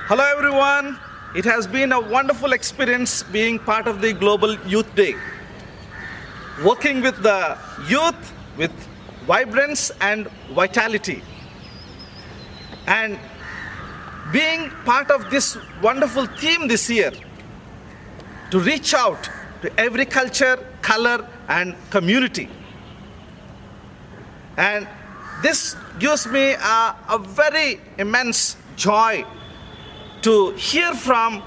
Hello everyone. It has been a wonderful experience being part of the Global Youth Day. Working with the youth with vibrance and vitality. And being part of this wonderful theme this year to reach out to every culture, color and community. And this gives me a very immense joy to hear from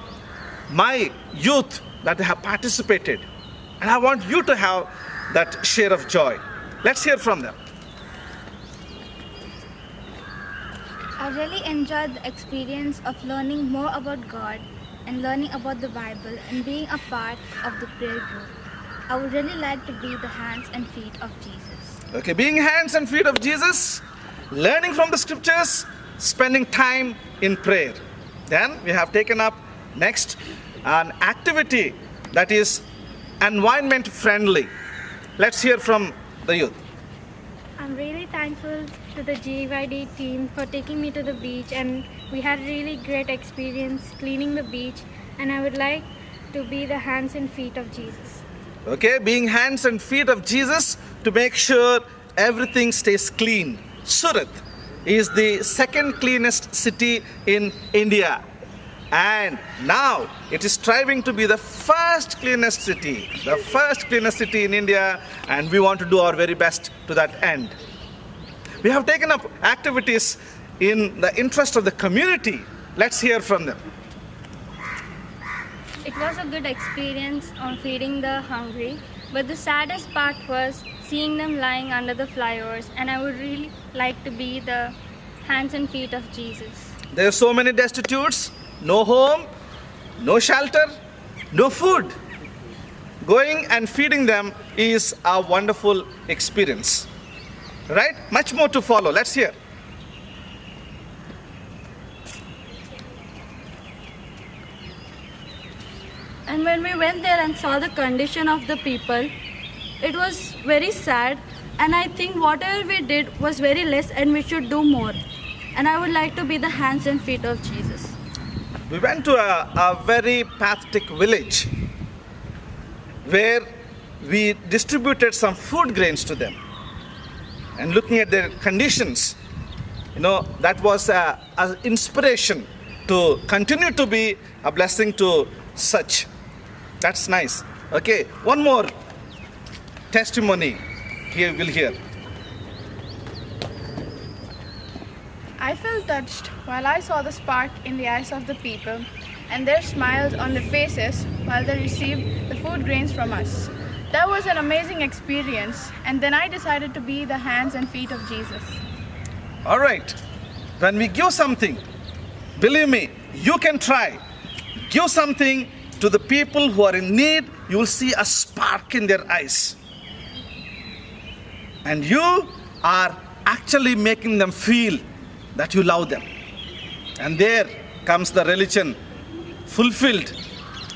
my youth that they have participated. And I want you to have that share of joy. Let's hear from them. I really enjoyed the experience of learning more about God and learning about the Bible and being a part of the prayer group. I would really like to be the hands and feet of Jesus. Okay, being hands and feet of Jesus, learning from the scriptures, spending time in prayer. Then we have taken up next an activity that is environment friendly. Let's hear from the youth. I'm really thankful to the GYD team for taking me to the beach, and we had really great experience cleaning the beach, and I would like to be the hands and feet of Jesus. Okay, being hands and feet of Jesus to make sure everything stays clean. Surat is the second cleanest city in India. And now it is striving to be the first cleanest city in India, and we want to do our very best to that end. We have taken up activities in the interest of the community. Let's hear from them. It was a good experience on feeding the hungry, but the saddest part was seeing them lying under the flyovers, and I would really like to be the hands and feet of Jesus. There are so many destitutes, no home, no shelter, no food. Going and feeding them is a wonderful experience. Right? Much more to follow. Let's hear. And when we went there and saw the condition of the people, it was very sad, and I think whatever we did was very less and we should do more. And I would like to be the hands and feet of Jesus. We went to a very pathetic village where we distributed some food grains to them. And looking at their conditions, that was an inspiration to continue to be a blessing to such. That's nice. Okay, one more testimony here we'll hear. I felt touched while I saw the spark in the eyes of the people and their smiles on their faces while they received the food grains from us. That was an amazing experience, and then I decided to be the hands and feet of Jesus. All right. When we give something, believe me, you can try. Give something to the people who are in need, you will see a spark in their eyes. And you are actually making them feel that you love them. And there comes the religion fulfilled,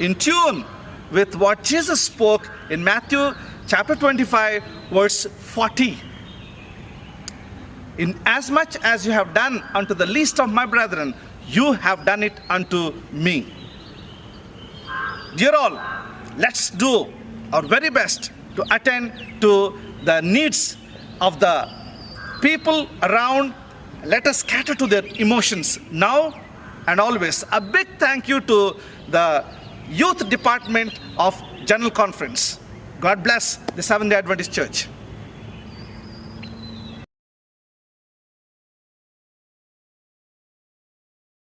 in tune with what Jesus spoke in Matthew chapter 25, verse 40. In as much as you have done unto the least of my brethren, you have done it unto me. Dear all, let's do our very best to attend to the needs of the people around. Let us cater to their emotions now and always. A big thank you to the Youth Department of General Conference. God bless the Seventh-day Adventist Church.